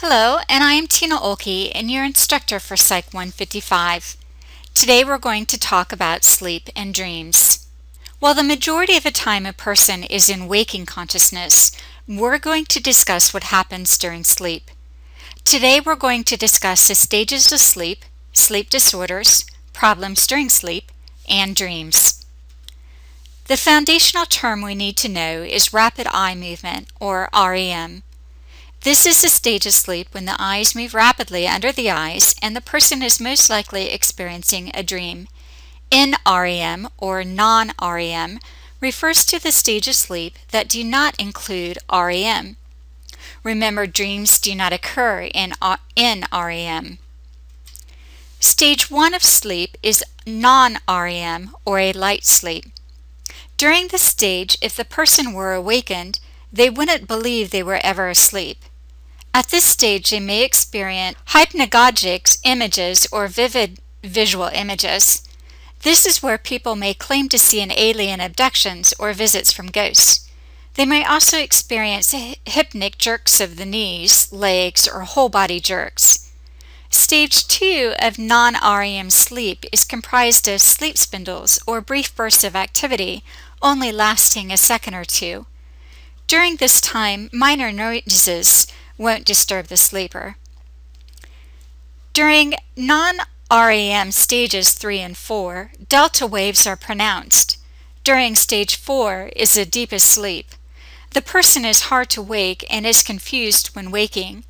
Hello, and I am Tina Oelke, and your instructor for PSYC155. Today we're going to talk about sleep and dreams. While the majority of the time a person is in waking consciousness, we're going to discuss what happens during sleep. Today we're going to discuss the stages of sleep, sleep disorders, problems during sleep, and dreams. The foundational term we need to know is rapid eye movement, or REM. This is the stage of sleep when the eyes move rapidly under the eyes and the person is most likely experiencing a dream. NREM, or non-REM, refers to the stage of sleep that do not include REM. Remember, dreams do not occur in REM. Stage 1 of sleep is non-REM, or a light sleep. During this stage, if the person were awakened, they wouldn't believe they were ever asleep. At this stage, they may experience hypnagogic images or vivid visual images. This is where people may claim to see an alien abductions or visits from ghosts. They may also experience hypnic jerks of the knees, legs, or whole body jerks. Stage 2 of non-REM sleep is comprised of sleep spindles or brief bursts of activity, only lasting a second or two. During this time, minor noises won't disturb the sleeper. During non-REM stages 3 and 4, delta waves are pronounced. During stage 4 is the deepest sleep. The person is hard to wake and is confused when waking.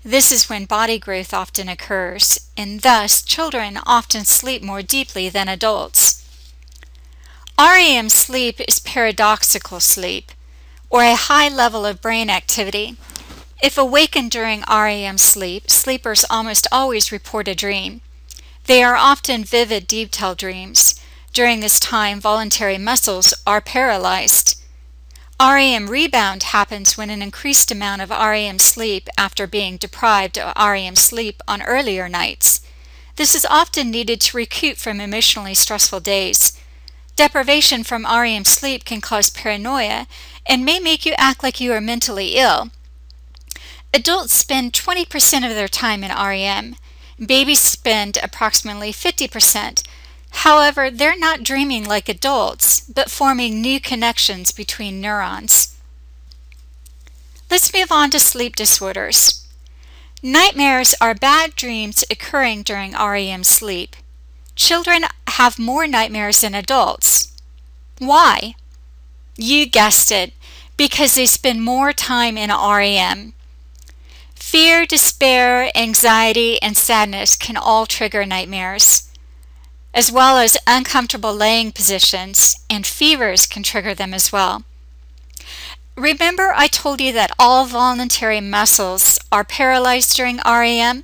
This is when body growth often occurs, and thus children often sleep more deeply than adults. REM sleep is paradoxical sleep, or a high level of brain activity. If awakened during REM sleep, sleepers almost always report a dream. They are often vivid, detailed dreams. During this time, voluntary muscles are paralyzed. REM rebound happens when an increased amount of REM sleep after being deprived of REM sleep on earlier nights. This is often needed to recoup from emotionally stressful days. Deprivation from REM sleep can cause paranoia and may make you act like you are mentally ill. Adults spend 20% of their time in REM. Babies spend approximately 50%. However, they're not dreaming like adults, but forming new connections between neurons. Let's move on to sleep disorders. Nightmares are bad dreams occurring during REM sleep. Children have more nightmares than adults. Why? You guessed it, because they spend more time in REM. Fear, despair, anxiety, and sadness can all trigger nightmares, as well as uncomfortable laying positions, and fevers can trigger them as well. Remember I told you that all voluntary muscles are paralyzed during REM?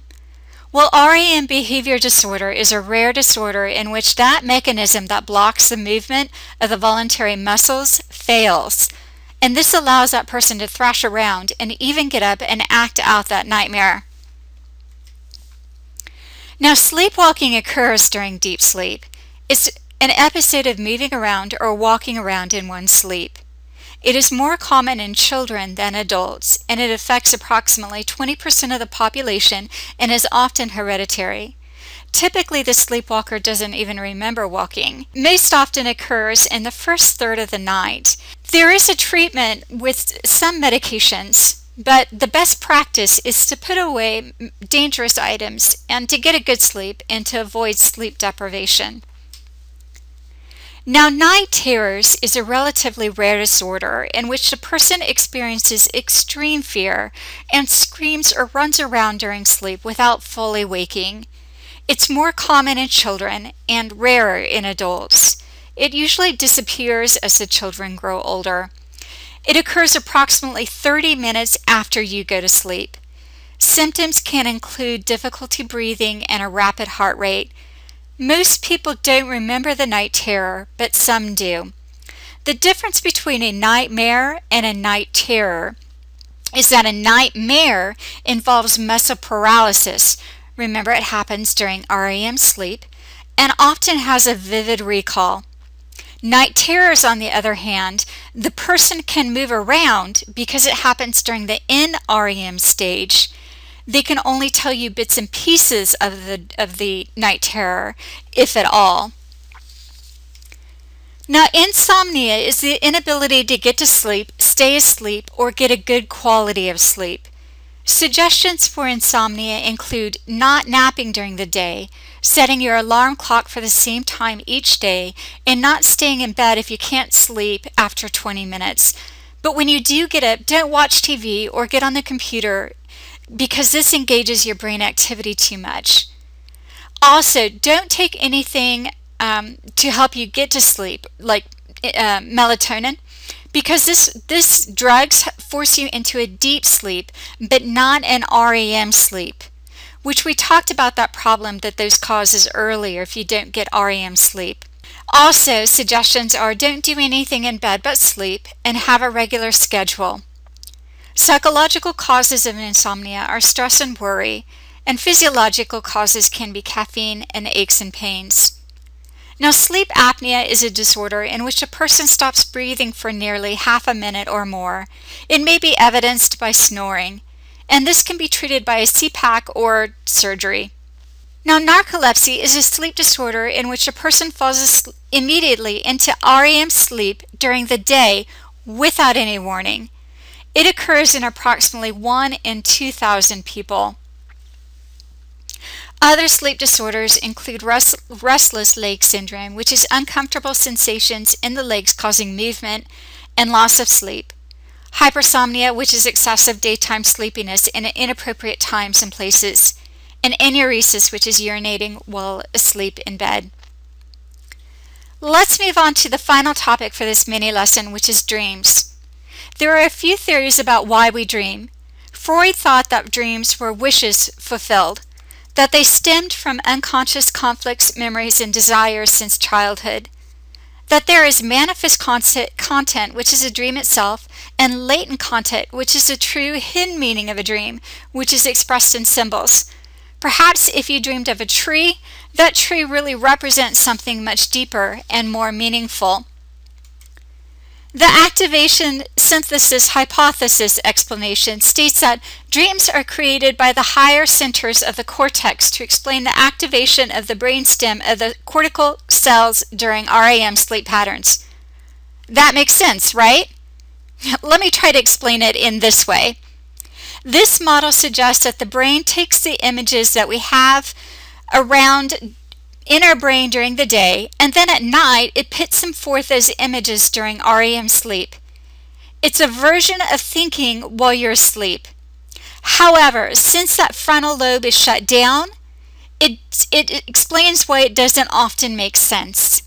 Well, REM behavior disorder is a rare disorder in which that mechanism that blocks the movement of the voluntary muscles fails. And this allows that person to thrash around and even get up and act out that nightmare. Now, sleepwalking occurs during deep sleep. It's an episode of moving around or walking around in one's sleep. It is more common in children than adults, and it affects approximately 20% of the population and is often hereditary. Typically, the sleepwalker doesn't even remember walking. Most often occurs in the first third of the night. There is a treatment with some medications, but the best practice is to put away dangerous items and to get a good sleep and to avoid sleep deprivation. Now, night terrors is a relatively rare disorder in which the person experiences extreme fear and screams or runs around during sleep without fully waking. It's more common in children and rarer in adults. It usually disappears as the children grow older. It occurs approximately 30 minutes after you go to sleep. Symptoms can include difficulty breathing and a rapid heart rate. Most people don't remember the night terror, but some do. The difference between a nightmare and a night terror is that a nightmare involves muscle paralysis. Remember, it happens during REM sleep and often has a vivid recall. Night terrors, on the other hand, the person can move around because it happens during the NREM stage. They can only tell you bits and pieces of the night terror, if at all. Now, insomnia is the inability to get to sleep, stay asleep, or get a good quality of sleep. Suggestions for insomnia include not napping during the day, setting your alarm clock for the same time each day, and not staying in bed if you can't sleep after 20 minutes. But when you do get up, don't watch TV or get on the computer because this engages your brain activity too much. Also, don't take anything to help you get to sleep, like melatonin, because this drugs force you into a deep sleep, but not an REM sleep, which we talked about that problem that those causes earlier if you don't get REM sleep. Also, suggestions are don't do anything in bed but sleep and have a regular schedule. Psychological causes of insomnia are stress and worry, and physiological causes can be caffeine and aches and pains. Now, sleep apnea is a disorder in which a person stops breathing for nearly half a minute or more. It may be evidenced by snoring, and this can be treated by a CPAP or surgery. Now, narcolepsy is a sleep disorder in which a person falls immediately into REM sleep during the day without any warning. It occurs in approximately 1 in 2,000 people. Other sleep disorders include restless leg syndrome, which is uncomfortable sensations in the legs causing movement and loss of sleep. Hypersomnia, which is excessive daytime sleepiness in inappropriate times and places. And enuresis, which is urinating while asleep in bed. Let's move on to the final topic for this mini lesson, which is dreams. There are a few theories about why we dream. Freud thought that dreams were wishes fulfilled, that they stemmed from unconscious conflicts, memories, and desires since childhood, that there is manifest content, which is a dream itself, and latent content, which is the true hidden meaning of a dream, which is expressed in symbols. Perhaps if you dreamed of a tree, that tree really represents something much deeper and more meaningful. The activation synthesis hypothesis explanation states that dreams are created by the higher centers of the cortex to explain the activation of the brainstem of the cortical cells during REM sleep patterns. That makes sense, right? Let me try to explain it in this way. This model suggests that the brain takes the images that we have around in our brain during the day, and then at night it puts them forth as images during REM sleep. It's a version of thinking while you're asleep. However, since that frontal lobe is shut down, it explains why it doesn't often make sense.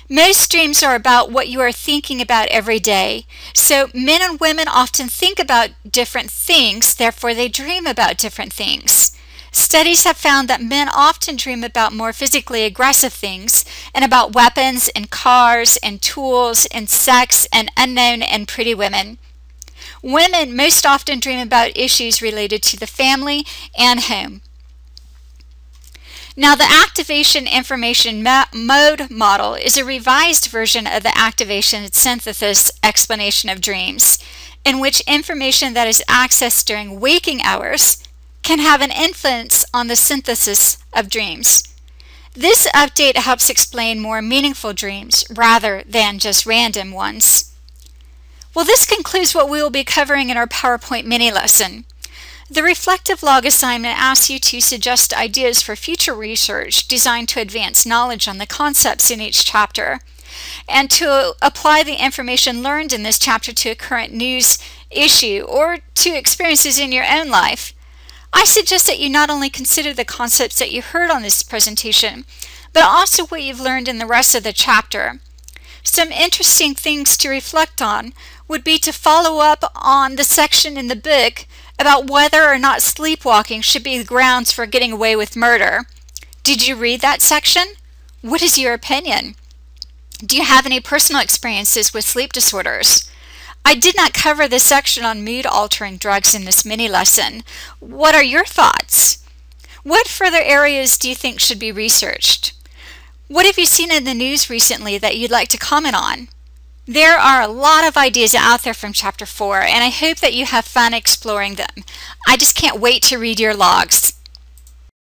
Most dreams are about what you are thinking about every day. So men and women often think about different things, therefore they dream about different things. Studies have found that men often dream about more physically aggressive things and about weapons and cars and tools and sex and unknown and pretty women. Women most often dream about issues related to the family and home. Now, the activation information mode model is a revised version of the activation synthesis explanation of dreams, in which information that is accessed during waking hours can have an influence on the synthesis of dreams. This update helps explain more meaningful dreams rather than just random ones. Well, this concludes what we will be covering in our PowerPoint mini lesson. The reflective log assignment asks you to suggest ideas for future research designed to advance knowledge on the concepts in each chapter, and to apply the information learned in this chapter to a current news issue or to experiences in your own life. I suggest that you not only consider the concepts that you heard on this presentation, but also what you've learned in the rest of the chapter. Some interesting things to reflect on would be to follow up on the section in the book about whether or not sleepwalking should be the grounds for getting away with murder. Did you read that section? What is your opinion? Do you have any personal experiences with sleep disorders? I did not cover this section on mood-altering drugs in this mini lesson. What are your thoughts? What further areas do you think should be researched? What have you seen in the news recently that you'd like to comment on? There are a lot of ideas out there from Chapter 4, and I hope that you have fun exploring them. I just can't wait to read your logs.